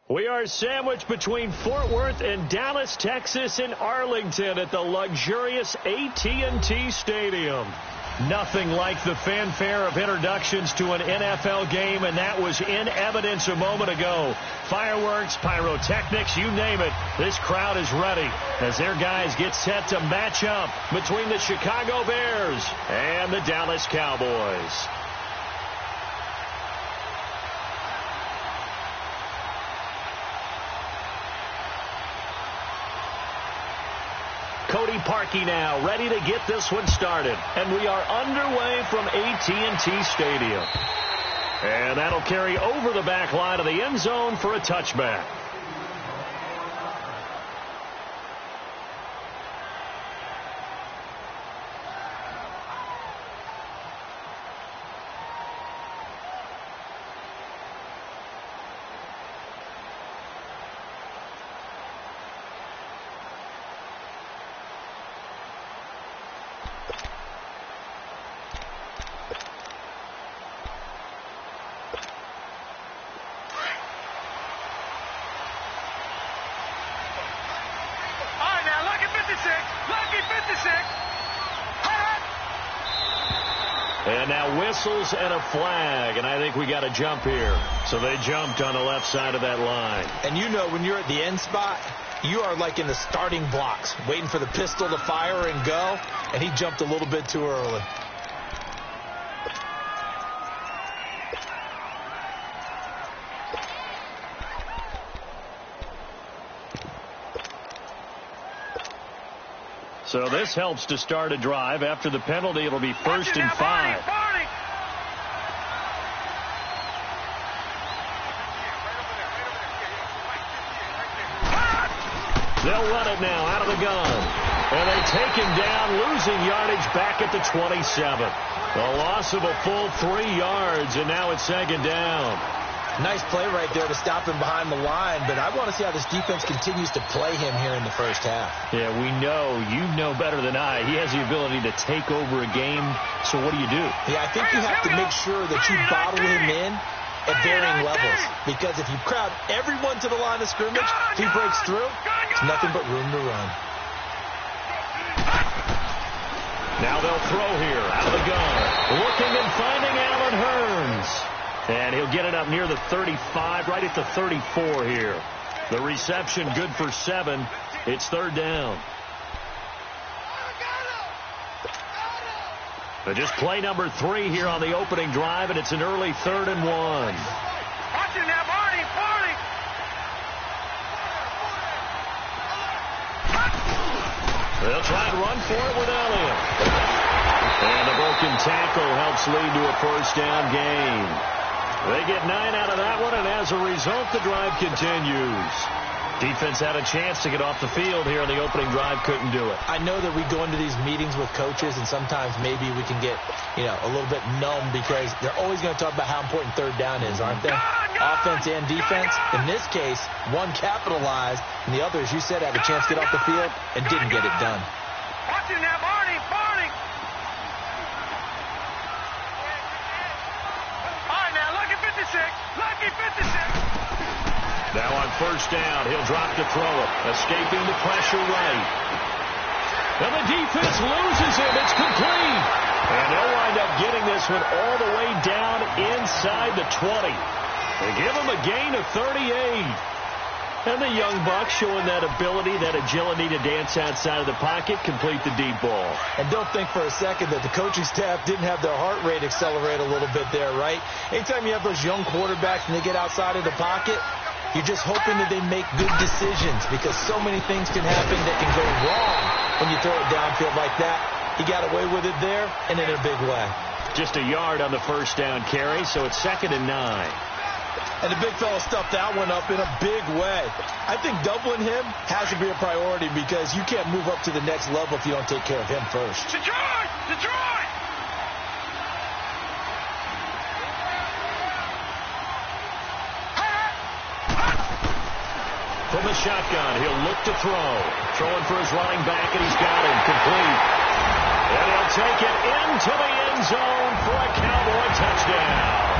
We are sandwiched between Fort Worth and Dallas, Texas, in Arlington at the luxurious AT&T Stadium. Nothing like the fanfare of introductions to an NFL game, and that was in evidence a moment ago. Fireworks, pyrotechnics, you name it. This crowd is ready as their guys get set to match up between the Chicago Bears and the Dallas Cowboys. Cody Parkey now ready to get this one started. And we are underway from AT&T Stadium. And that'll carry over the back line of the end zone for a touchback. And now whistles and a flag, and I think we got a jump here. So they jumped on the left side of that line. And you know when you're at the end spot, you are like in the starting blocks, waiting for the pistol to fire and go, and he jumped a little bit too early. So this helps to start a drive. After the penalty, it'll be 1st and 5. They'll run it now out of the gun. And they take him down, losing yardage back at the 27. A loss of a full 3 yards, and now it's 2nd down. Nice play right there to stop him behind the line, but I want to see how this defense continues to play him here in the first half. Yeah, we know. You know better than I. He has the ability to take over a game, so what do you do? Yeah, I think you have to make sure that you bottle him in at varying levels, because if you crowd everyone to the line of scrimmage, if he breaks through, it's nothing but room to run. Now they'll throw here out of the gun. Looking and finding Allen Hurns. And he'll get it up near the 35, right at the 34 here. The reception good for 7. It's 3rd down. But just play number 3 here on the opening drive, and it's an early 3rd and 1. Watching that, Barney. They'll try and run for it with Elliott. And a broken tackle helps lead to a 1st down gain. They get 9 out of that one, and as a result, the drive continues. Defense had a chance to get off the field here in the opening drive, couldn't do it. I know that we go into these meetings with coaches, and sometimes maybe we can get, a little bit numb because they're always going to talk about how important 3rd down is, aren't they? Offense and defense. In this case, one capitalized, and the other, as you said, had a chance to get off the field and didn't get it done. Watching that, Barney. Lucky 56. Now on 1st down, he'll drop to throw it. Escaping the pressure right. And the defense loses him. It's complete. And they'll wind up getting this one all the way down inside the 20. They give him a gain of 38. And the young buck showing that ability, that agility to dance outside of the pocket, complete the deep ball. And don't think for a second that the coaching staff didn't have their heart rate accelerate a little bit there, right? Anytime you have those young quarterbacks and they get outside of the pocket, you're just hoping that they make good decisions because so many things can happen that can go wrong when you throw it downfield like that. He got away with it there and in a big way. Just a yard on the 1st down carry, so it's 2nd and 9. And the big fella stuffed that one up in a big way. I think doubling him has to be a priority because you can't move up to the next level if you don't take care of him first. Detroit! From the shotgun, he'll look to throw. Throwing for his running back, and he's got him complete. And he'll take it into the end zone for a Cowboy touchdown.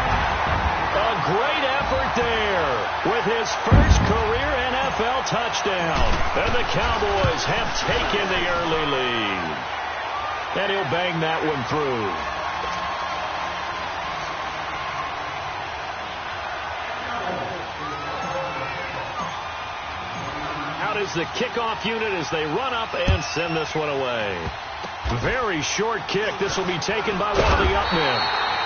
A great effort there. with his first career NFL touchdown. And the Cowboys have taken the early lead. And he'll bang that one through. Out is the kickoff unit as they run up and send this one away. Very short kick. This will be taken by one of the up men.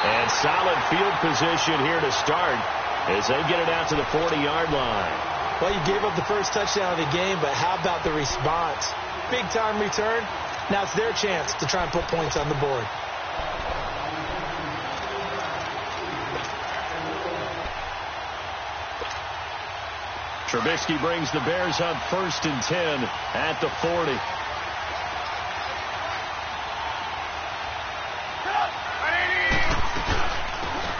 And solid field position here to start as they get it out to the 40-yard line. Well, you gave up the first touchdown of the game, but how about the response? Big-time return. Now it's their chance to try and put points on the board. Trubisky brings the Bears up 1st and 10 at the 40.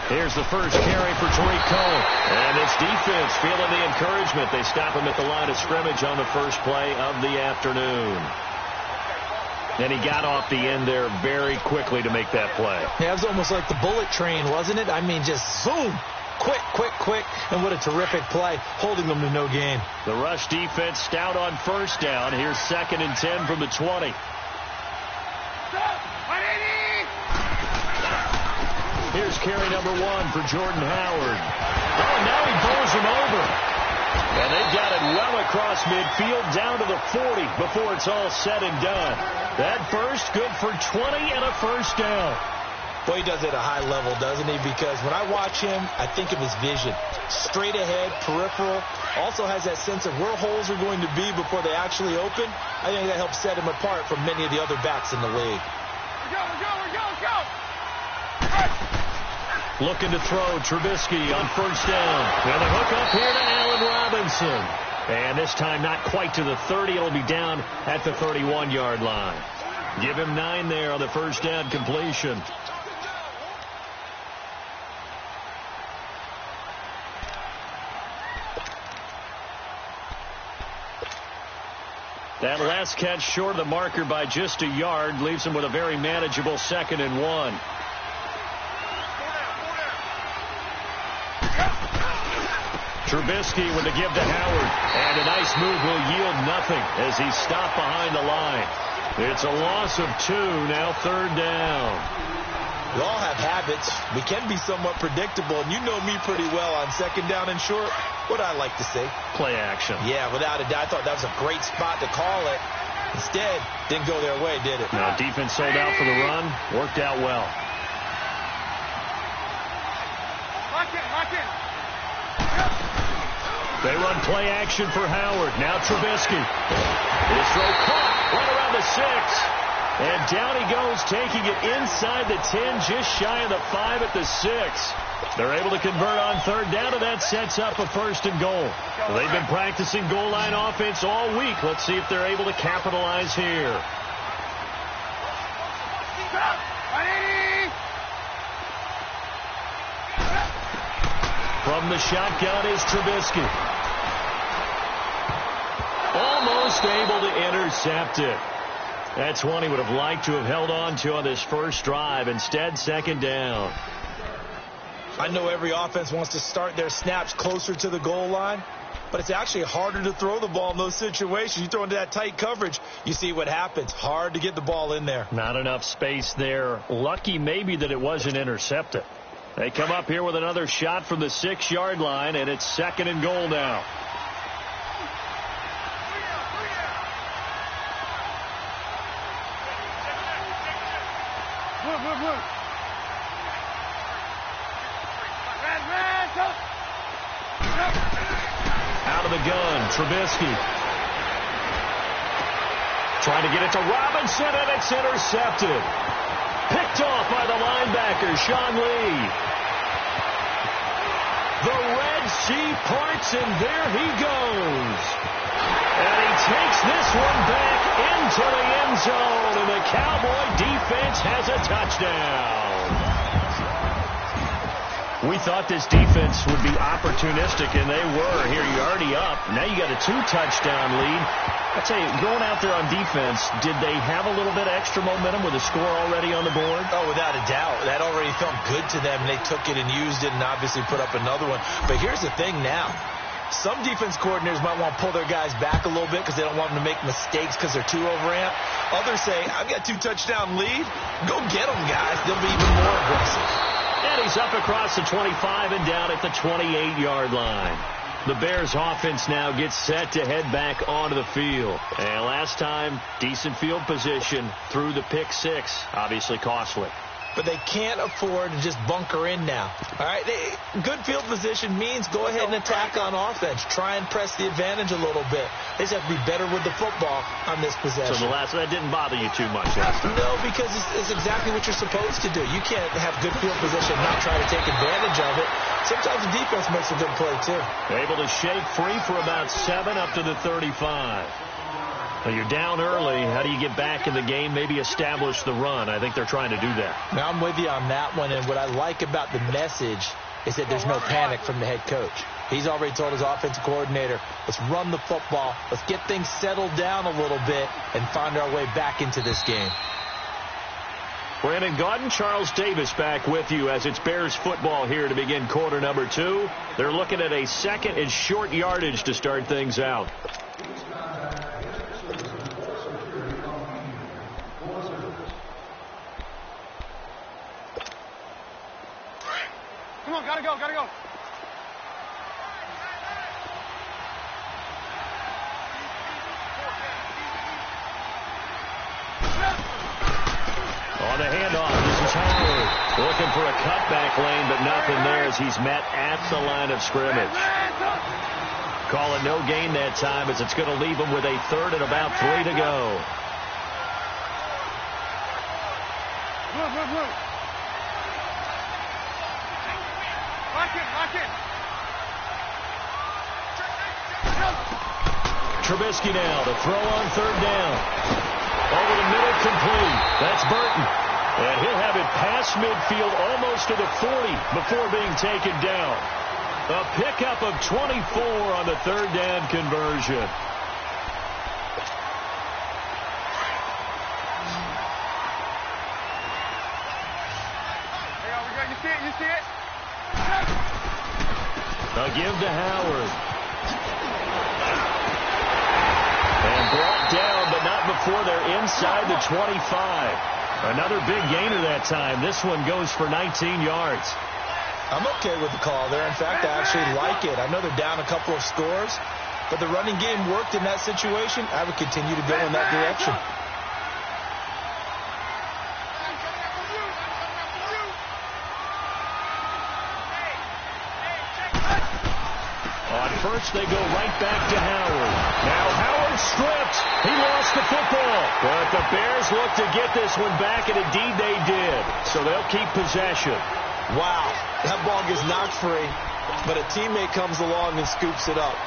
Here's the first carry for Tariq Cohen. And it's defense feeling the encouragement. They stop him at the line of scrimmage on the first play of the afternoon. And he got off the end there very quickly to make that play. Yeah, it was almost like the bullet train, wasn't it? I mean, just zoom. Quick, quick, quick. And what a terrific play, holding them to no gain. The rush defense stout on first down. Here's 2nd and 10 from the 20. Here's carry number 1 for Jordan Howard. Oh, now he bowls him over. And they've got it well across midfield down to the 40 before it's all said and done. That first good for 20 and a first down. Boy, he does it at a high level, doesn't he? Because when I watch him, I think of his vision. Straight ahead, peripheral. Also has that sense of where holes are going to be before they actually open. I think that helps set him apart from many of the other backs in the league. Let's go. Looking to throw, Trubisky on first down. And a hook up here to Allen Robinson. And this time not quite to the 30. It'll be down at the 31-yard line. Give him 9 there on the first down completion. That last catch short of the marker by just a yard leaves him with a very manageable 2nd and 1. Trubisky with the give to Howard. And a nice move will yield nothing as he's stopped behind the line. It's a loss of 2, now 3rd down. We all have habits. We can be somewhat predictable, and you know me pretty well on 2nd down and short. What I like to say? Play action. Yeah, without a doubt. I thought that was a great spot to call it. Instead, didn't go their way, did it? No, defense sold out for the run. Worked out well. Lock in. They run play action for Howard. Now Trubisky. His throw caught right around the 6. And down he goes, taking it inside the 10, just shy of the 5 at the 6. They're able to convert on 3rd down, and that sets up a 1st and goal. They've been practicing goal line offense all week. Let's see if they're able to capitalize here. From the shotgun is Trubisky. Almost able to intercept it. That's one he would have liked to have held on to on this first drive. Instead, 2nd down. I know every offense wants to start their snaps closer to the goal line, but it's actually harder to throw the ball in those situations. You throw into that tight coverage, you see what happens. Hard to get the ball in there. Not enough space there. Lucky maybe that it wasn't intercepted. They come up here with another shot from the 6-yard line, and it's 2nd and goal now. Out of the gun, Trubisky. Trying to get it to Robinson, and it's intercepted. Picked off by the linebacker, Sean Lee. The Red Sea parts, and there he goes. And he takes this one back into the end zone, and the Cowboy defense has a touchdown. We thought this defense would be opportunistic, and they were. Here, you already already up. Now you got a 2-touchdown lead. I tell you, going out there on defense, did they have a little bit of extra momentum with a score already on the board? Oh, without a doubt. That already felt good to them. They took it and used it and obviously put up another one. But here's the thing now. Some defense coordinators might want to pull their guys back a little bit because they don't want them to make mistakes because they're too overamped. Others say, I've got 2-touchdown lead. Go get them, guys. They'll be even more aggressive. And he's up across the 25 and down at the 28-yard line. The Bears offense now gets set to head back onto the field. And last time, decent field position through the pick six. Obviously costly. But they can't afford to just bunker in now. All right, good field position means go ahead and attack on offense. Try and press the advantage a little bit. They just have to be better with the football on this possession. So that didn't bother you too much last time? No, because it's exactly what you're supposed to do. You can't have good field position and not try to take advantage of it. Sometimes the defense makes a good play, too. Able to shake free for about 7 up to the 35. Well, you're down early. How do you get back in the game, maybe establish the run? I think they're trying to do that. Now, I'm with you on that one, and what I like about the message is that there's no panic from the head coach. He's already told his offensive coordinator, let's run the football, let's get things settled down a little bit, and find our way back into this game. Brandon Gaudin, Charles Davis back with you as it's Bears football here to begin quarter number 2. They're looking at a second and short yardage to start things out. Come on, gotta go, gotta go. On the handoff, this is Howard. Looking for a cutback lane, but nothing there as he's met at the line of scrimmage. Call it no gain that time as it's going to leave him with a third and about 3 to go. Move. Lock in. Trubisky now to throw on third down. Over the middle, complete. That's Burton. And he'll have it past midfield almost to the 40 before being taken down. A pickup of 24 on the third down conversion. You see it? A give to Howard. And brought down, but not before they're inside the 25. Another big gainer that time. This one goes for 19 yards. I'm okay with the call there. In fact, I actually like it. I know they're down a couple of scores, but the running game worked in that situation. I would continue to go in that direction. On first, they go right back to Howard. Now Howard stripped. He lost the football. But the Bears look to get this one back, and indeed they did. So they'll keep possession. Wow, that ball gets knocked free, but a teammate comes along and scoops it up.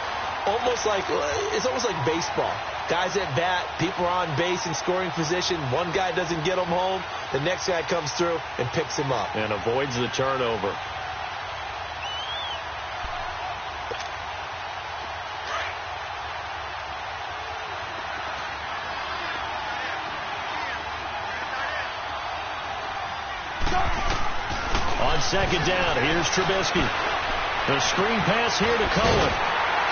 It's almost like baseball. Guys at bat, people are on base in scoring position. One guy doesn't get him home. The next guy comes through and picks him up. And avoids the turnover. On second down, here's Trubisky. The screen pass here to Cohen.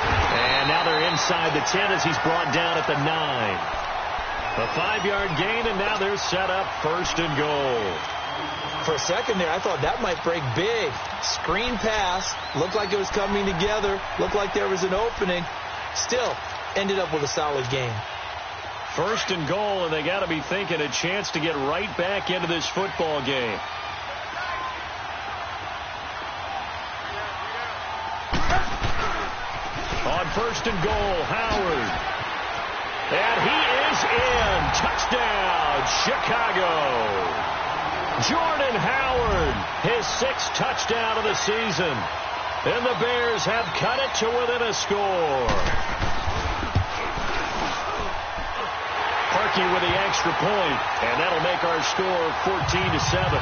And now they're inside the 10 as he's brought down at the 9. A 5-yard gain, and now they're set up first and goal. For a second there, I thought that might break big. Screen pass, looked like it was coming together, looked like there was an opening. Still, ended up with a solid game. First and goal, and they got to be thinking a chance to get right back into this football game. On first and goal, Howard. And he is in. Touchdown, Chicago. Jordan Howard, his 6th touchdown of the season. And the Bears have cut it to within a score. Parkey with the extra point, and that'll make our score 14-7.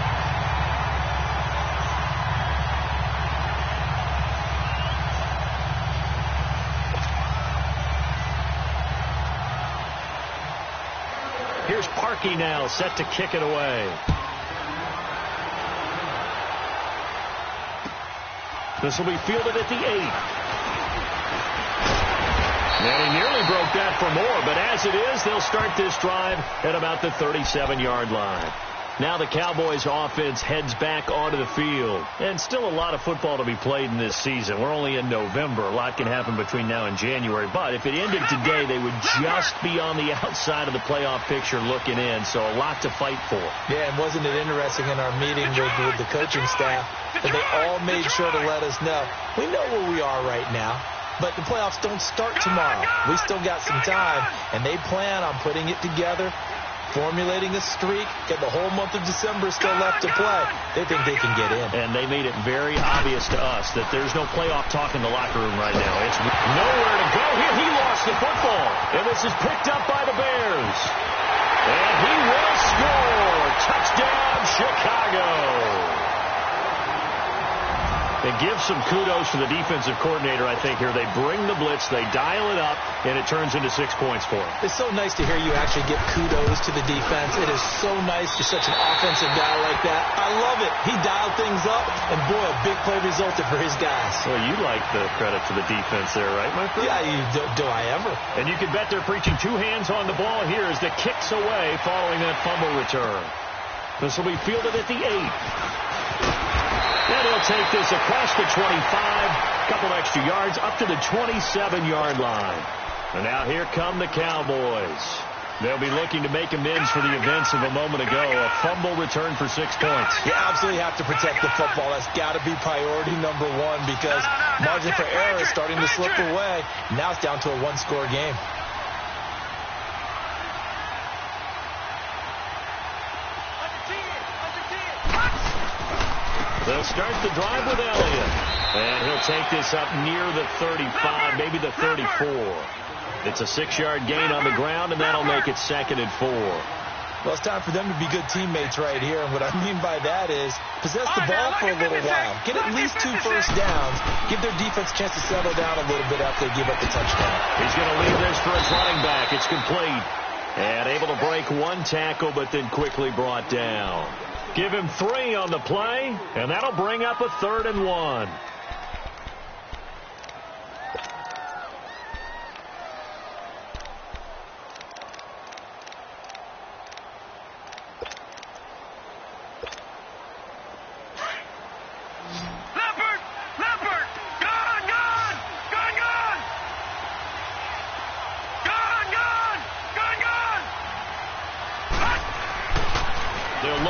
Here's Parkey now, set to kick it away. This will be fielded at the 8. And he nearly broke that for more, but as it is, they'll start this drive at about the 37-yard line. Now the Cowboys offense heads back onto the field. And still a lot of football to be played in this season. We're only in November. A lot can happen between now and January. But if it ended today, they would just be on the outside of the playoff picture looking in. So a lot to fight for. Yeah, and wasn't it interesting in our meeting with the coaching staff that they all made sure to let us know, we know where we are right now. But the playoffs don't start tomorrow. We still got some time, and they plan on putting it together, formulating a streak, get the whole month of December still left to play. They think they can get in. And they made it very obvious to us that there's no playoff talk in the locker room right now. It's nowhere to go here. He lost the football. And this is picked up by the Bears. And he will score. Touchdown, Chicago. And give some kudos to the defensive coordinator, I think, here. They bring the blitz, they dial it up, and it turns into 6 points for them. It's so nice to hear you actually give kudos to the defense. It is so nice for such an offensive guy like that. I love it. He dialed things up, and boy, a big play resulted for his guys. Well, you like the credit to the defense there, right, my friend? Yeah, do I ever. And you can bet they're preaching two hands on the ball here as the kick's away following that fumble return. This will be fielded at the 8. And he'll take this across the 25, a couple extra yards, up to the 27-yard line. And now here come the Cowboys. They'll be looking to make amends for the events of a moment ago. A fumble return for 6 points. You absolutely have to protect the football. That's got to be priority number one because margin for error is starting to slip away. Now it's down to a one-score game. They'll start the drive with Elliott. And he'll take this up near the 35, maybe the 34. It's a 6-yard gain on the ground, and that'll make it 2nd and 4. Well, it's time for them to be good teammates right here. And what I mean by that is possess the ball for a little while. Get at least 2 first downs. Give their defense a chance to settle down a little bit after they give up the touchdown. He's going to leave this for his running back. It's complete. And able to break one tackle, but then quickly brought down. Give him 3 on the play, and that'll bring up a 3rd and 1.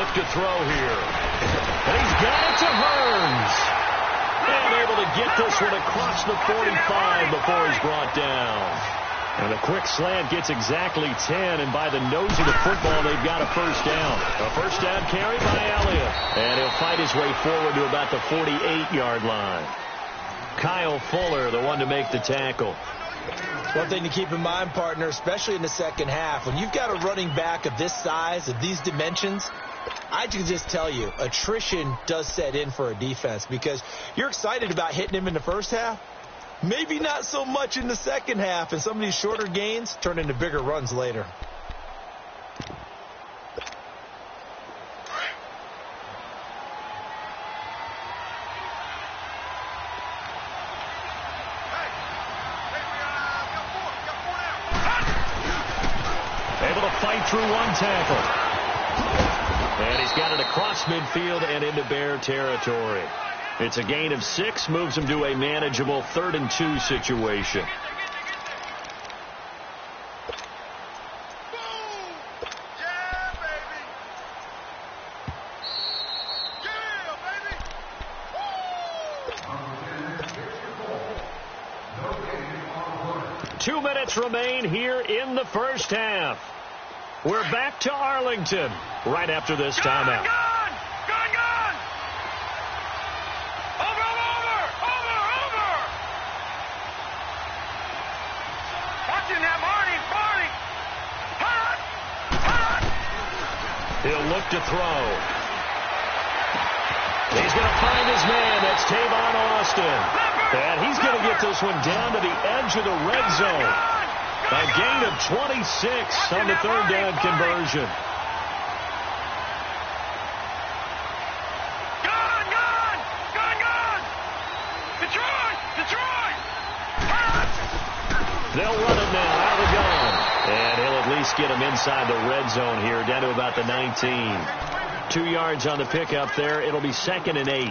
To throw here. And he's got it to Hearns. And able to get this one across the 45 before he's brought down. And a quick slant gets exactly 10, and by the nose of the football, they've got a first down. A first down carry by Elliott. And he'll fight his way forward to about the 48-yard line. Kyle Fuller, the one to make the tackle. One thing to keep in mind, partner, especially in the second half, when you've got a running back of this size, of these dimensions, I can just tell you, attrition does set in for a defense because you're excited about hitting him in the first half. Maybe not so much in the second half, and some of these shorter gains turn into bigger runs later. Able to fight through one tackle. And he's got it across midfield and into Bear territory. It's a gain of 6, moves him to a manageable 3rd and 2 situation. Two minutes remain here in the first half. We're back to Arlington right after this timeout. Gone! Over! Watching that, Marty! Hot! He'll look to throw. He's going to find his man. That's Tavon Austin. And he's going to get this one down to the edge of the red zone. A gain of 26 on the third down conversion. They'll run it now out of the gun. And he'll at least get him inside the red zone here, down to about the 19. 2 yards on the pickup there. It'll be 2nd and 8.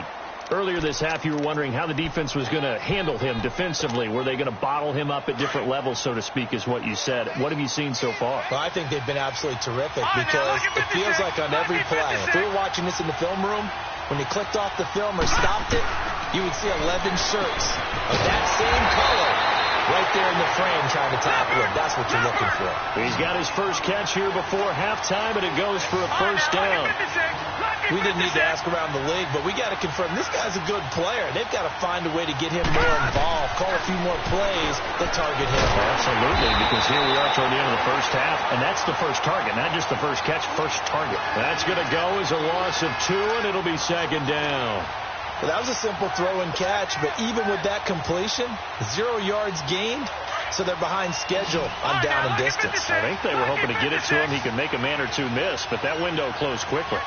Earlier this half, you were wondering how the defense was going to handle him defensively. Were they going to bottle him up at different levels, so to speak, is what you said. What have you seen so far? Well, I think they've been absolutely terrific because it feels like on every play, if we were watching this in the film room, when he clicked off the film or stopped it, you would see 11 shirts of that same color right there in the frame trying to tackle him. That's what you're looking for. He's got his first catch here before halftime, and it goes for a first down. We didn't need to ask around the league, but we got to confirm this guy's a good player. They've got to find a way to get him more involved, call a few more plays that target him. Absolutely, because here we are toward the end of the first half, and that's the first target, not just the first catch, first target. That's going to go as a loss of 2, and it'll be 2nd down. Well, that was a simple throw and catch, but even with that completion, 0 yards gained, so they're behind schedule on down and distance. I think they were hoping to get it to him. He could make a man or two miss, but that window closed quickly.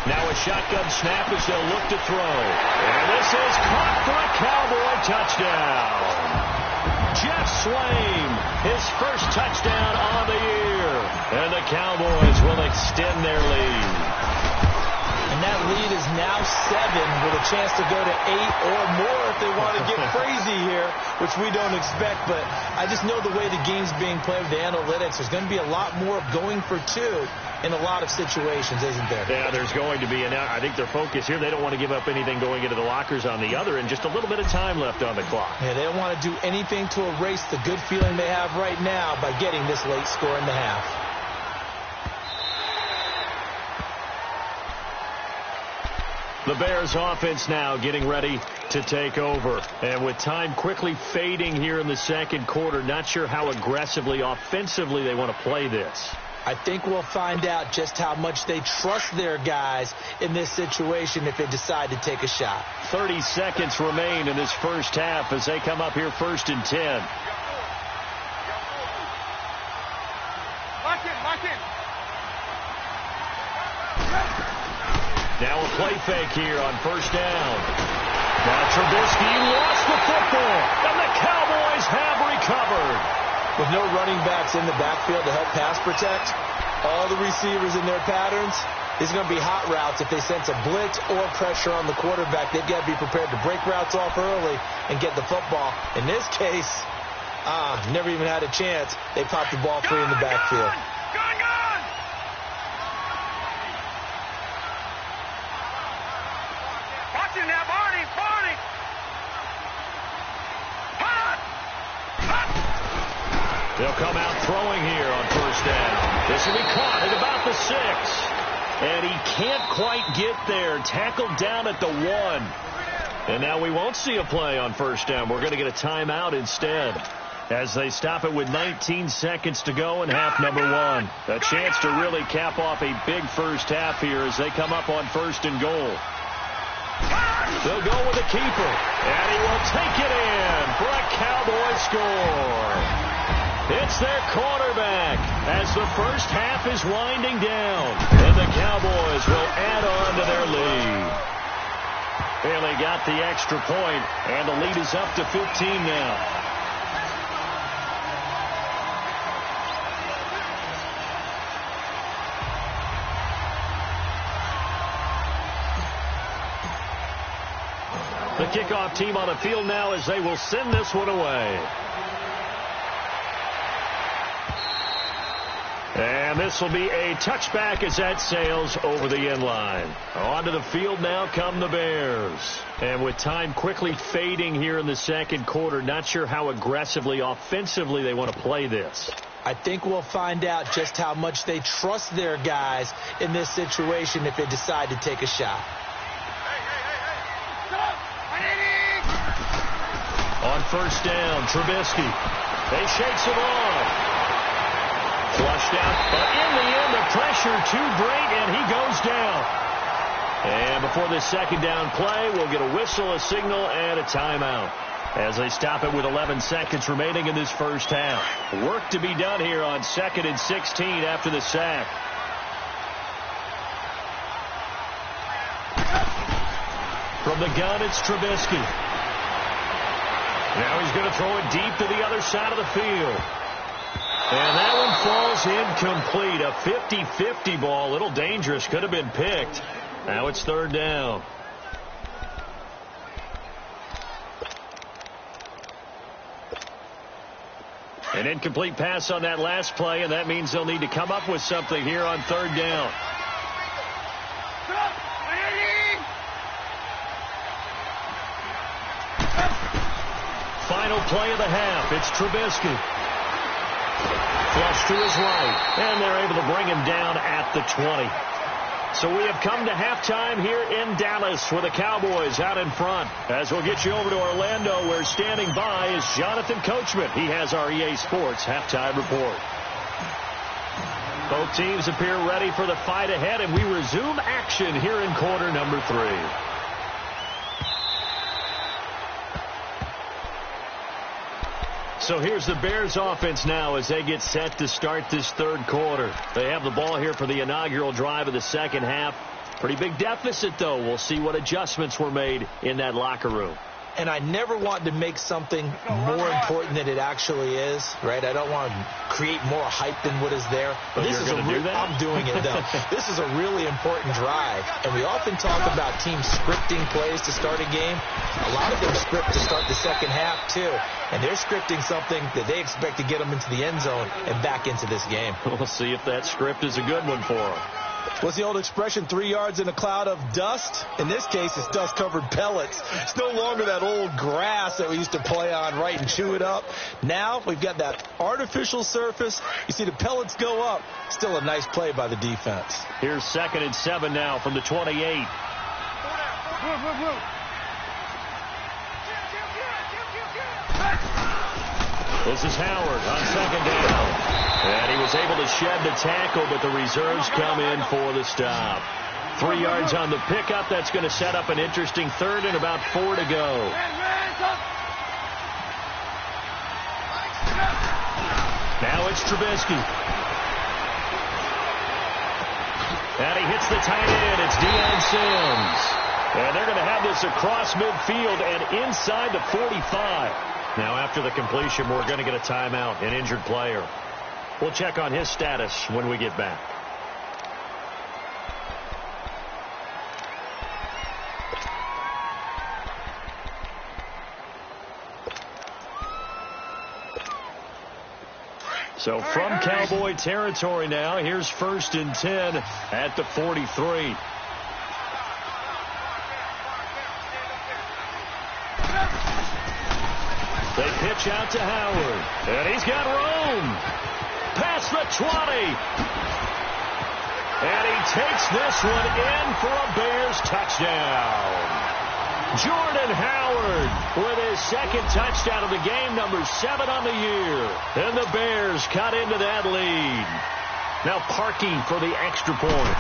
Now a shotgun snap as they'll look to throw. And this is caught for a Cowboy touchdown. Jeff Swaim, his first touchdown on the year. And the Cowboys will extend their lead. And that lead is now 7 with a chance to go to 8 or more if they want to get crazy here, which we don't expect. But I just know the way the game's being played with the analytics, there's going to be a lot more going for 2 in a lot of situations, isn't there? Yeah, there's going to be. And I think their focus here, they don't want to give up anything going into the lockers on the other, and just a little bit of time left on the clock. Yeah, they don't want to do anything to erase the good feeling they have right now by getting this late score in the half. The Bears offense now getting ready to take over. And with time quickly fading here in the second quarter, not sure how aggressively, offensively they want to play this. I think we'll find out just how much they trust their guys in this situation if they decide to take a shot. 30 seconds remain in this first half as they come up here 1st and 10. Lock in. Now a play fake here on 1st down. Now Trubisky lost the football, and the Cowboys have recovered. With no running backs in the backfield to help pass protect, all the receivers in their patterns, these are going to be hot routes. If they sense a blitz or pressure on the quarterback, they've got to be prepared to break routes off early and get the football. In this case, never even had a chance. They popped the ball free in the backfield. Gun! Watching that, Barney! They'll come out throwing here on 1st down. This will be caught at about the 6. And he can't quite get there. Tackled down at the 1. And now we won't see a play on 1st down. We're going to get a timeout instead, as they stop it with 19 seconds to go in half number 1. A chance to really cap off a big first half here as they come up on 1st and goal. They'll go with the keeper, and he will take it in for a Cowboy score. It's their quarterback as the first half is winding down, and the Cowboys will add on to their lead. Barely got the extra point, and the lead is up to 15 now. The kickoff team on the field now as they will send this one away. And this will be a touchback as that sails over the end line. Onto the field now come the Bears. And with time quickly fading here in the second quarter, not sure how aggressively, offensively they want to play this. I think we'll find out just how much they trust their guys in this situation if they decide to take a shot. On 1st down, Trubisky. They shakes it off. Flushed out, but in the end, the pressure too great, and he goes down. And before this 2nd down play, we'll get a whistle, a signal, and a timeout. as they stop it with 11 seconds remaining in this first half. Work to be done here on 2nd and 16 after the sack. From the gun, it's Trubisky. Now he's going to throw it deep to the other side of the field. And that one falls incomplete. A 50-50 ball. A little dangerous. Could have been picked. Now it's 3rd down. An incomplete pass on that last play, and that means they'll need to come up with something here on 3rd down. Final play of the half. It's Trubisky. Flush to his right, and they're able to bring him down at the 20. So we have come to halftime here in Dallas with the Cowboys out in front. As we'll get you over to Orlando, where standing by is Jonathan Coachman. He has our EA Sports halftime report. Both teams appear ready for the fight ahead, and we resume action here in quarter number 3. So here's the Bears offense now as they get set to start this 3rd quarter. They have the ball here for the inaugural drive of the second half. Pretty big deficit, though. We'll see what adjustments were made in that locker room. And I never want to make something more important than it actually is, right? I don't want to create more hype than what is there. But this is I'm doing it, though. This is a really important drive. And we often talk about teams scripting plays to start a game. A lot of them script to start the second half, too. And they're scripting something that they expect to get them into the end zone and back into this game. We'll see if that script is a good one for them. What's the old expression, 3 yards in a cloud of dust? In this case, it's dust-covered pellets. It's no longer that old grass that we used to play on, right, and chew it up. Now we've got that artificial surface. You see the pellets go up. Still a nice play by the defense. Here's 2nd and 7 now from the 28. This is Howard on 2nd down. And he was able to shed the tackle, but the reserves come in for the stop. 3 yards on the pickup. That's going to set up an interesting 3rd and about 4 to go. Now it's Trubisky. And he hits the tight end. It's Deion Sims. And they're going to have this across midfield and inside the 45. Now after the completion, we're going to get a timeout, an injured player. We'll check on his status when we get back. So from Cowboy territory now, here's 1st and 10 at the 43. They pitch out to Howard, and he's got room. Past the 20. And he takes this one in for a Bears touchdown. Jordan Howard with his 2nd touchdown of the game, number 7 on the year. And the Bears cut into that lead. Now Parkey for the extra point.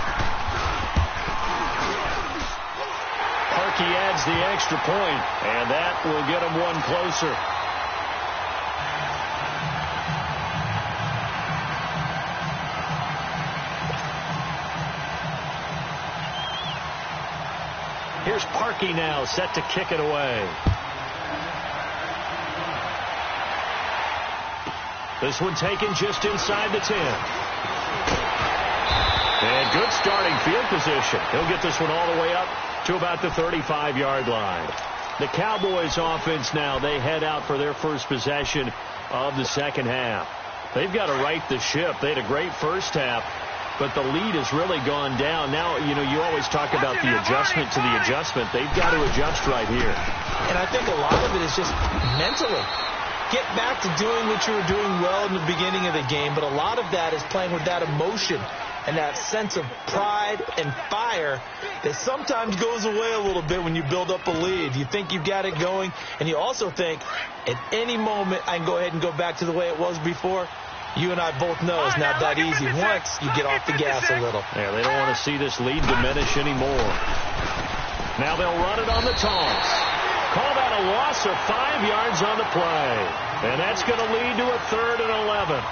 Parkey adds the extra point, and that will get him one closer. Here's Parkey now, set to kick it away. This one taken just inside the 10. And good starting field position. He'll get this one all the way up to about the 35-yard line. The Cowboys offense now, they head out for their first possession of the second half. They've got to right the ship. They had a great first half, but the lead has really gone down. Now, you know, you always talk about the adjustment to the adjustment. They've got to adjust right here. And I think a lot of it is just mentally. Get back to doing what you were doing well in the beginning of the game, but a lot of that is playing with that emotion and that sense of pride and fire that sometimes goes away a little bit when you build up a lead. You think you've got it going, and you also think at any moment I can go ahead and go back to the way it was before. You and I both know it's not that easy once you get off the gas a little. Yeah, they don't want to see this lead diminish anymore. Now they'll run it on the toss. Call that a a loss of 5 yards on the play. And that's going to lead to a 3rd and 11.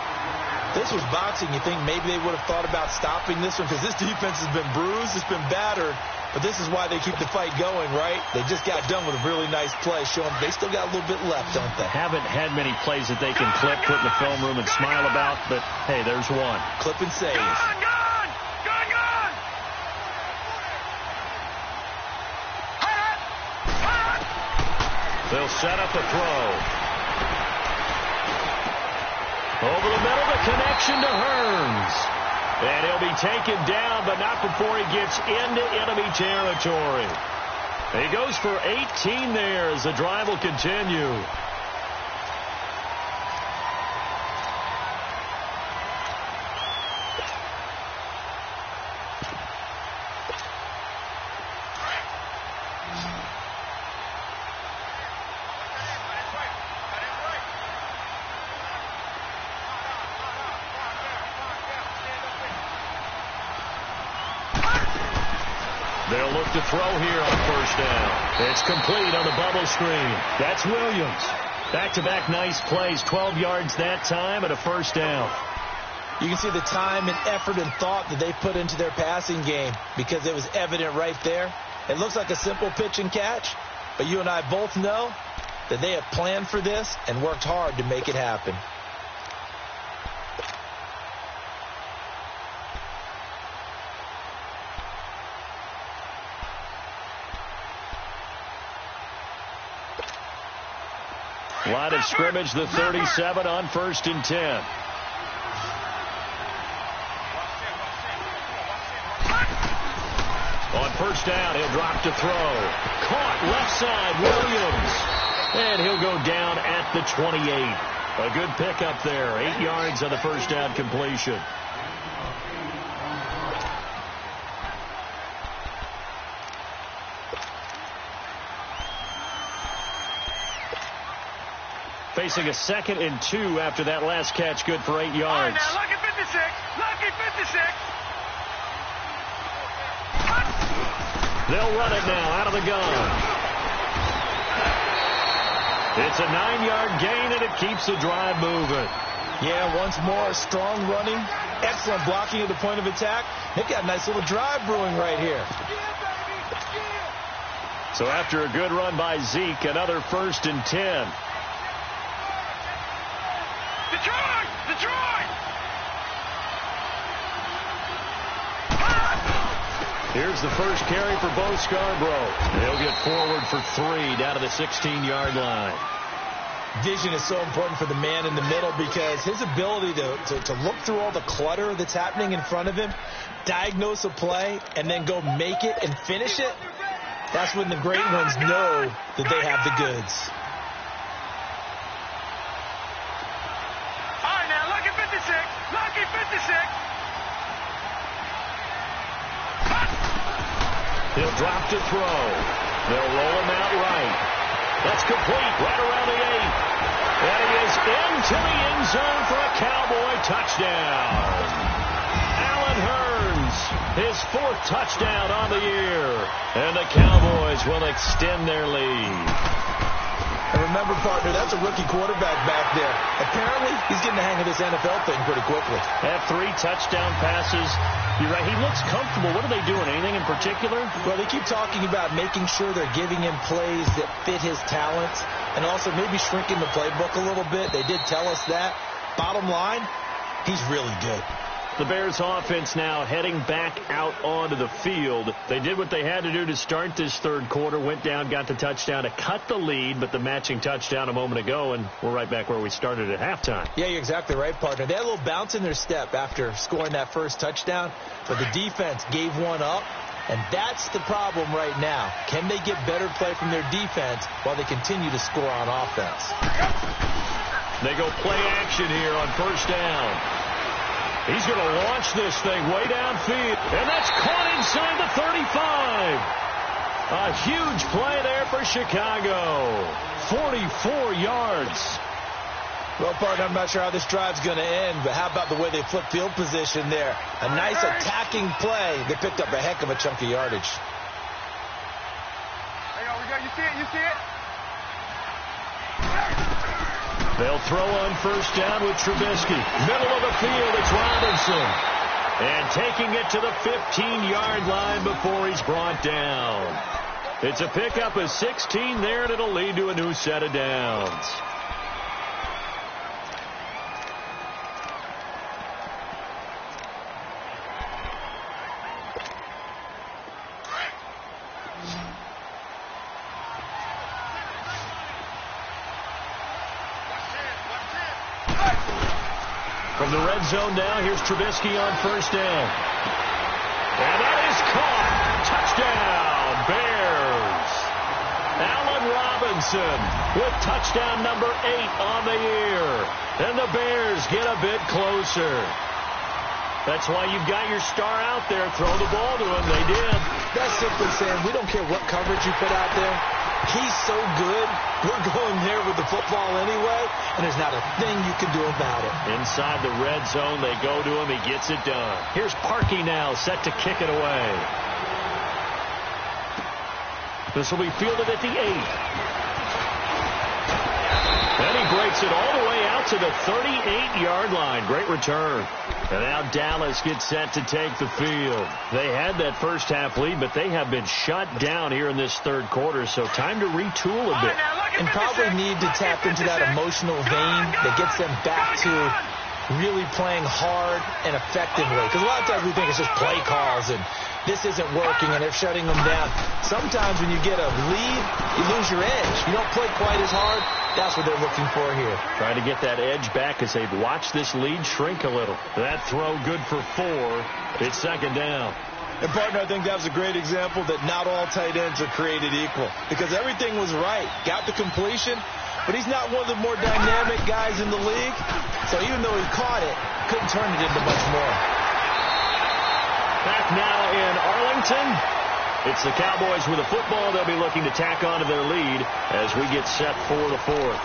This was boxing. You think maybe they would have thought about stopping this one because this defense has been bruised, it's been battered, but this is why they keep the fight going, right? They just got done with a really nice play, showing they still got a little bit left, don't they? Haven't had many plays that they can clip, put in the film room, and smile about, but hey, there's one. Clip and save. They'll set up a throw. Over the middle, the connection to Hearns. And he'll be taken down, but not before he gets into enemy territory. He goes for 18 there as the drive will continue. They'll look to throw here on 1st down. It's complete on the bubble screen. That's Williams. Back-to-back nice plays. 12 yards that time and a 1st down. You can see the time and effort and thought that they put into their passing game because it was evident right there. It looks like a simple pitch and catch, but you and I both know that they have planned for this and worked hard to make it happen. Line of scrimmage, the 37 on 1st and 10. On 1st down, he'll drop to throw. Caught left side, Williams. And he'll go down at the 28. A good pickup there. 8 yards on the 1st down completion. Facing a 2nd and 2 after that last catch, good for 8 yards. Now, lucky 56. Lucky 56. They'll run it now out of the gun. It's a 9-yard gain, and it keeps the drive moving. Yeah, once more, strong running, excellent blocking at the point of attack. They've got a nice little drive brewing right here. So after a good run by Zeke, another 1st and 10. Detroit! Detroit! Here's the first carry for Bo Scarborough. He'll get forward for 3 down to the 16-yard line. Vision is so important for the man in the middle because his ability to look through all the clutter that's happening in front of him, diagnose a play, and then go make it and finish it, that's when the great ones know that they have the goods. All right, now, lucky 56. Lucky 56. He'll drop to throw. They'll roll him out right. That's complete right around the 8. And he is into the end zone for a Cowboy touchdown. Allen Hearns, his 4th touchdown on the year. And the Cowboys will extend their lead. And remember, partner, that's a rookie quarterback back there. Apparently, he's getting the hang of this NFL thing pretty quickly. Have 3 touchdown passes. You're right. He looks comfortable. What are they doing? Anything in particular? Well, they keep talking about making sure they're giving him plays that fit his talents and also maybe shrinking the playbook a little bit. They did tell us that. Bottom line, he's really good. The Bears offense now heading back out onto the field. They did what they had to do to start this 3rd quarter. Went down, got the touchdown to cut the lead, but the matching touchdown a moment ago, and we're right back where we started at halftime. Yeah, you're exactly right, partner. They had a little bounce in their step after scoring that first touchdown, but the defense gave one up, and that's the problem right now. Can they get better play from their defense while they continue to score on offense? They go play action here on 1st down. He's going to launch this thing way downfield. And that's caught inside the 35. A huge play there for Chicago. 44 yards. Well, partner, I'm not sure how this drive's going to end, but how about the way they flip field position there? A nice attacking play. They picked up a heck of a chunk of yardage. There you go. You see it? You see it? They'll throw on first down with Trubisky. Middle of the field, it's Robinson. And taking it to the 15-yard line before he's brought down. It's a pickup of 16 there, and it'll lead to a new set of downs. From the red zone now, here's Trubisky on first down. And that is caught. Touchdown, Bears. Allen Robinson with touchdown number 8 on the year. And the Bears get a bit closer. That's why you've got your star out there. Throw the ball to him. They did. That's simply saying we don't care what coverage you put out there. He's so good, we're going there with the football anyway, and there's not a thing you can do about it. Inside the red zone, they go to him. He gets it done. Here's Parkey now, set to kick it away. This will be fielded at the 8. And he breaks it all the way out to the 38-yard line. Great return. And now Dallas gets set to take the field. They had that first half lead, but they have been shut down here in this third quarter, so time to retool a bit. And probably need to tap into that emotional vein that gets them back to really playing hard and effectively. Because a lot of times we think it's just play calls and this isn't working and they're shutting them down. Sometimes when you get a lead, you lose your edge. You don't play quite as hard. That's what they're looking for here. Trying to get that edge back as they've watched this lead shrink a little. That throw good for 4. It's second down. And, partner, I think that was a great example that not all tight ends are created equal. Because everything was right. Got the completion, but he's not one of the more dynamic guys in the league. So even though he caught it, couldn't turn it into much more. Back now in Arlington. It's the Cowboys with the football. They'll be looking to tack on to their lead as we get set for the 4th.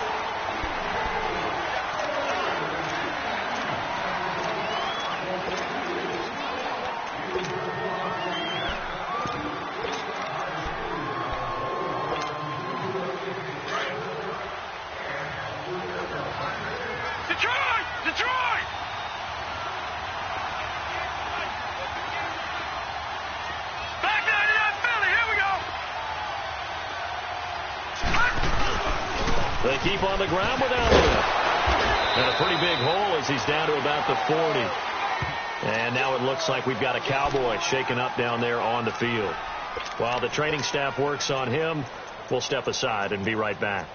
They keep on the ground without him. And a pretty big hole as he's down to about the 40. And now it looks like we've got a Cowboy shaken up down there on the field. While the training staff works on him, we'll step aside and be right back.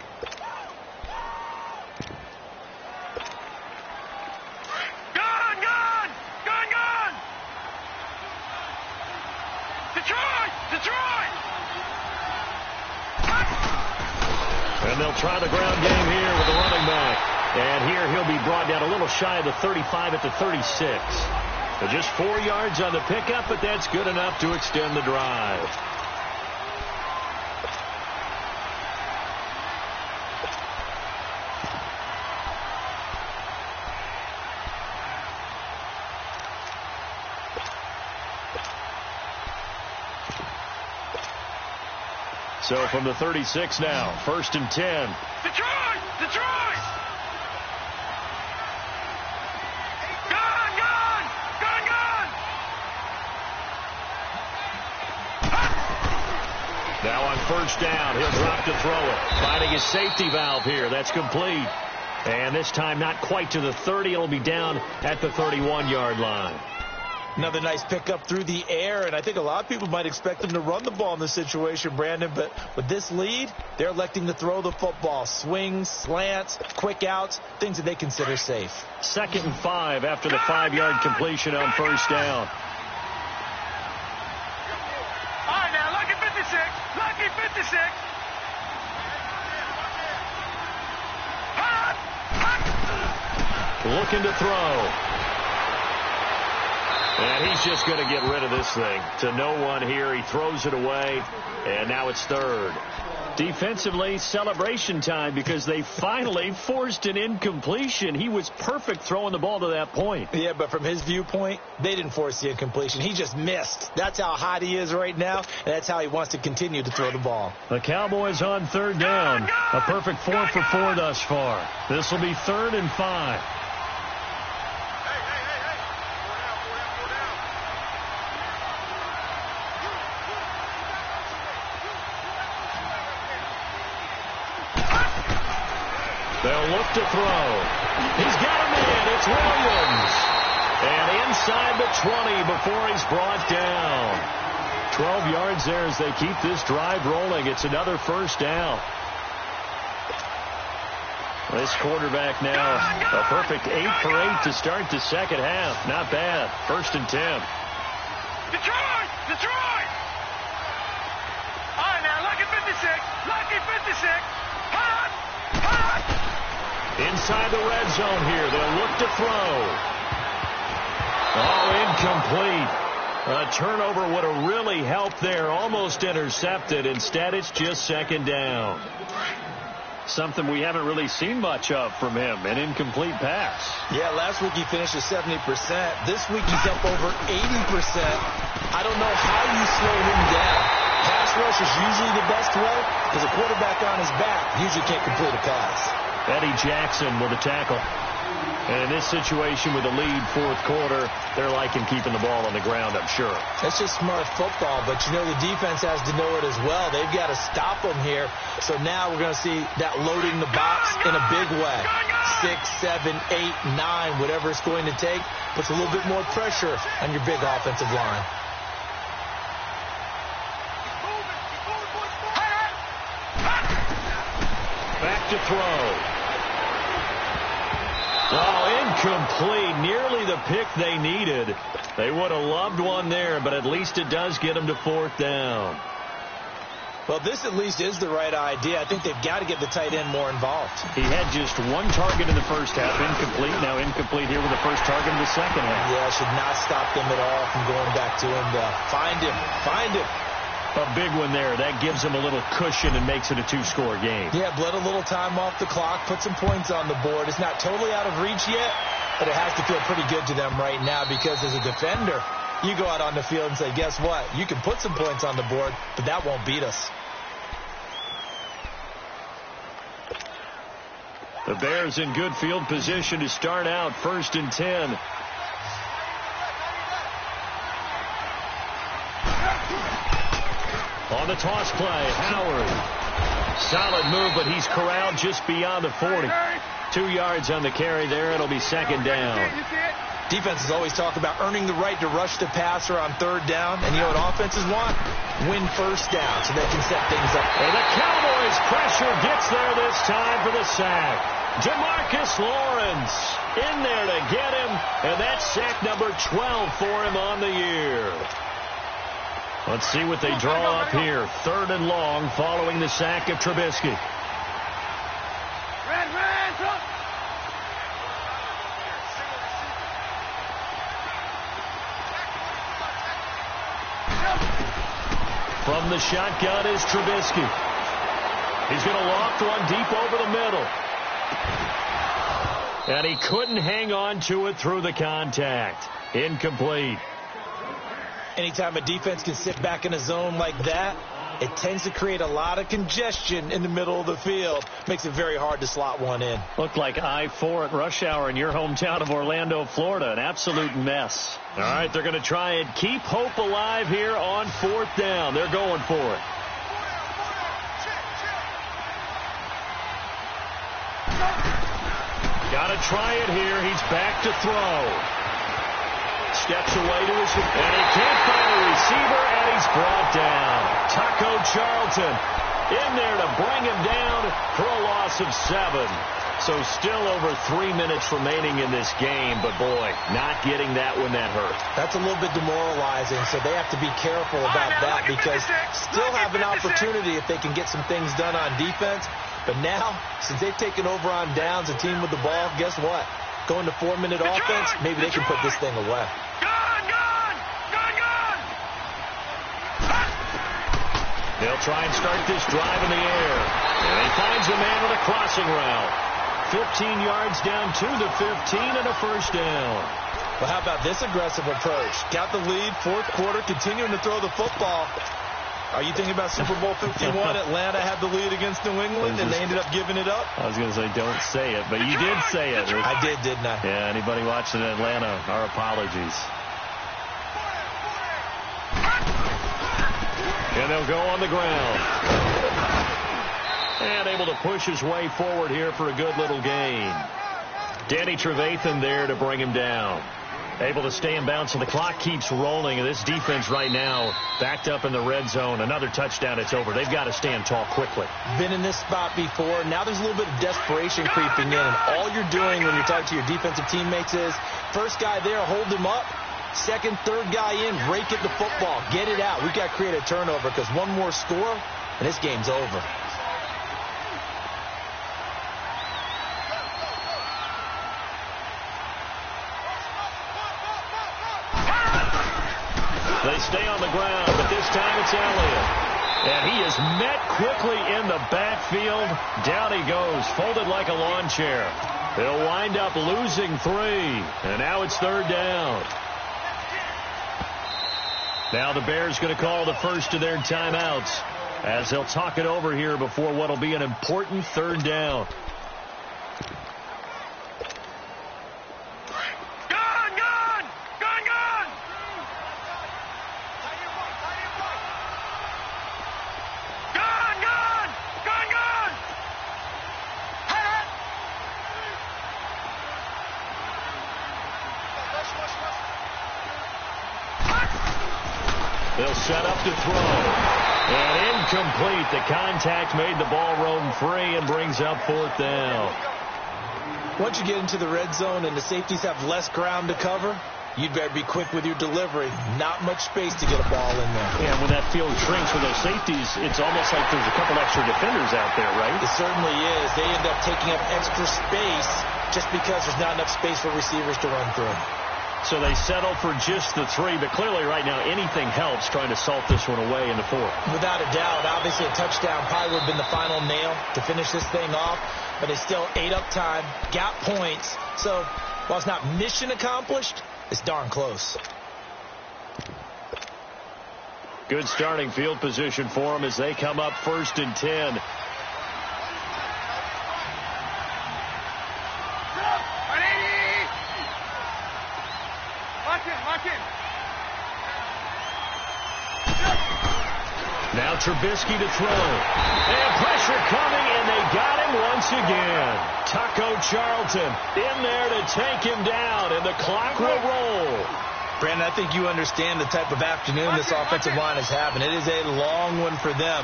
And they'll try the ground game here with the running back. And here he'll be brought down a little shy of the 35 at the 36. So just 4 yards on the pickup, but that's good enough to extend the drive. So from the 36 now, 1st and 10. Detroit! Detroit! Gone! Gone! Gone! Gone! Now on first down, he'll drop to throw it. Finding his safety valve here. That's complete. And this time not quite to the 30. It'll be down at the 31-yard line. Another nice pickup through the air, and I think a lot of people might expect them to run the ball in this situation, Brandon, but with this lead, they're electing to throw the football. Swings, slants, quick outs, things that they consider safe. 2nd and 5 after the 5-yard completion on first down. All right, now, lucky 56. Lucky 56. Looking to throw. And he's just going to get rid of this thing. To no one here. He throws it away, and now it's 3rd. Defensively, celebration time because they finally forced an incompletion. He was perfect throwing the ball to that point. Yeah, but from his viewpoint, they didn't force the incompletion. He just missed. That's how hot he is right now, and that's how he wants to continue to throw the ball. The Cowboys on third down. A perfect 4 for 4 thus far. This will be 3rd and 5. They'll look to throw. He's got him in. It's Williams. And inside the 20 before he's brought down. 12 yards there as they keep this drive rolling. It's another first down. This quarterback now, a perfect 8 for 8 to start the second half. Not bad. 1st and 10. Detroit! Detroit! All right, now, lucky 56. Lucky 56. Hot! Hot! Inside the red zone here. They'll look to throw. Oh, incomplete. A turnover would have really helped there. Almost intercepted. Instead, it's just 2nd down. Something we haven't really seen much of from him. An incomplete pass. Yeah, last week he finished at 70%. This week he's up over 80%. I don't know how you slow him down. Pass rush is usually the best way because a quarterback on his back usually can't complete a pass. Eddie Jackson with a tackle. And in this situation with the lead 4th quarter, they're liking keeping the ball on the ground, I'm sure. That's just smart football, but you know the defense has to know it as well. They've got to stop them here. So now we're going to see that loading the box in a big way. 6, 7, 8, 9, whatever it's going to take, puts a little bit more pressure on your big offensive line. Back to throw. Oh, incomplete. Nearly the pick they needed. They would have loved one there, but at least it does get them to 4th down. Well, this at least is the right idea. I think they've got to get the tight end more involved. He had just 1 target in the first half, incomplete. Now incomplete here with the first target in the second half. Yeah, should not stop them at all from going back to him. Find him. Find him. A big one there. That gives them a little cushion and makes it a 2-score game. Yeah, bled a little time off the clock, put some points on the board. It's not totally out of reach yet, but it has to feel pretty good to them right now because as a defender, you go out on the field and say, guess what? You can put some points on the board, but that won't beat us. The Bears in good field position to start out 1st and 10. On the toss play, Howard. Solid move, but he's corralled just beyond the 40. 2 yards on the carry there. It'll be 2nd down. Defenses always talk about earning the right to rush the passer on 3rd down. And you know what offenses want? Win 1st down so they can set things up. And the Cowboys pressure gets there this time for the sack. Demarcus Lawrence in there to get him. And that's sack number 12 for him on the year. Let's see what they draw up here. 3rd and long following the sack of Trubisky. From the shotgun is Trubisky. He's going to loft one deep over the middle. And he couldn't hang on to it through the contact. Incomplete. Anytime a defense can sit back in a zone like that, it tends to create a lot of congestion in the middle of the field. Makes it very hard to slot one in. Looked like I-4 at rush hour in your hometown of Orlando, Florida. An absolute mess. All right, they're going to try and keep hope alive here on 4th down. They're going for it. Got to try it here. He's back to throw. Steps away to his, and he can't find a receiver, and he's brought down. Taco Charlton in there to bring him down for a loss of 7. So still over 3 minutes remaining in this game, but boy, not getting that when that hurt. That's a little bit demoralizing, so they have to be careful about that because still have an opportunity if they can get some things done on defense. But now, since they've taken over on downs, a team with the ball, guess what? Going to 4-minute offense, maybe they can put this thing away. Gone! They'll They'll try and start this drive in the air. And he finds a man with a crossing route. 15 yards down to the 15 and a first down. Well, how about this aggressive approach? Got the lead, fourth quarter, continuing to throw the football. Are you thinking about Super Bowl 51? Atlanta had the lead against New England, and they ended up giving it up? I was going to say, don't say it, but you did say it. I did, didn't I? Yeah, anybody watching Atlanta, our apologies. And they'll go on the ground. And able to push his way forward here for a good little gain. Danny Trevathan there to bring him down. Able to stay in bounds, and the clock keeps rolling. And this defense right now backed up in the red zone. Another touchdown, it's over. They've got to stand tall quickly. Been in this spot before. Now there's a little bit of desperation creeping in. And all you're doing when you're talking to your defensive teammates is, first guy there, hold him up. Second, third guy in, rake at the football. Get it out. We've got to create a turnover because one more score, and this game's over. They stay on the ground, but this time it's Elliott. And he is met quickly in the backfield. Down he goes, folded like a lawn chair. They'll wind up losing 3, and now it's third down. Now the Bears going to call the first of their timeouts as they'll talk it over here before what will be an important third down. They'll set up to throw. And incomplete. The contact made the ball roam free and brings up fourth down. Once you get into the red zone and the safeties have less ground to cover, you'd better be quick with your delivery. Not much space to get a ball in there. Yeah, when that field shrinks with those safeties, it's almost like there's a couple extra defenders out there, right? It certainly is. They end up taking up extra space just because there's not enough space for receivers to run through. So they settle for just the 3, but clearly right now anything helps trying to salt this one away in the fourth. Without a doubt. Obviously a touchdown probably would have been the final nail to finish this thing off, but they still ate up time, got points. So while it's not mission accomplished, it's darn close. Good starting field position for them as they come up 1st and 10. Now Trubisky to throw. And pressure coming, and they got him once again. Taco Charlton in there to take him down, and the clock will roll. Brandon, I think you understand the type of afternoon this offensive line is having. It is a long one for them.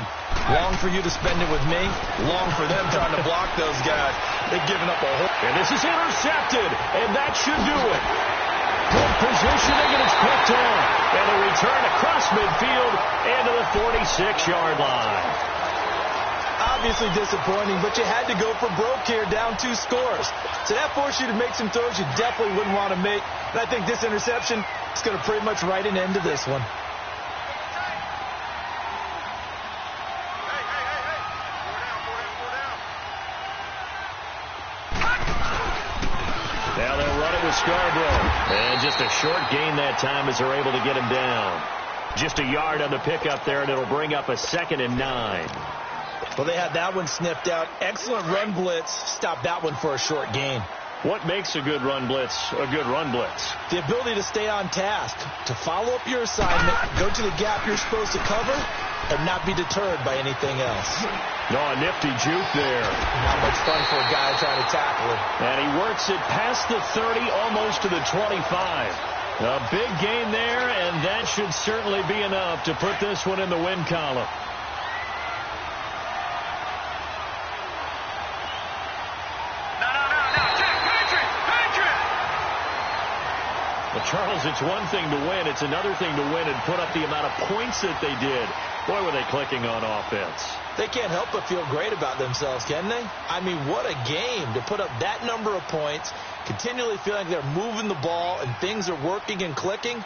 Long for you to spend it with me. Long for them trying to block those guys. They've given up a whole... And this is intercepted, and that should do it. Good positioning, and it's picked off. And a return across midfield and to the 46-yard line. Obviously disappointing, but you had to go for broke here, down 2 scores. So that forced you to make some throws you definitely wouldn't want to make. And I think this interception is going to pretty much write an end to this one. Now they'll run it with Scarborough. And just a short gain that time as they're able to get him down. Just a yard on the pickup there, and it'll bring up a 2nd and 9. Well, they had that one sniffed out. Excellent run blitz. Stop that one for a short gain. What makes a good run blitz a good run blitz? The ability to stay on task, to follow up your assignment, go to the gap you're supposed to cover, and not be deterred by anything else. No, a nifty juke there. Not much fun for a guy trying to tackle him. And he works it past the 30, almost to the 25. A big gain there, and that should certainly be enough to put this one in the win column. Well, Charles, it's one thing to win. It's another thing to win and put up the amount of points that they did. Boy, were they clicking on offense. They can't help but feel great about themselves, can they? I mean, what a game to put up that number of points, continually feeling like they're moving the ball and things are working and clicking.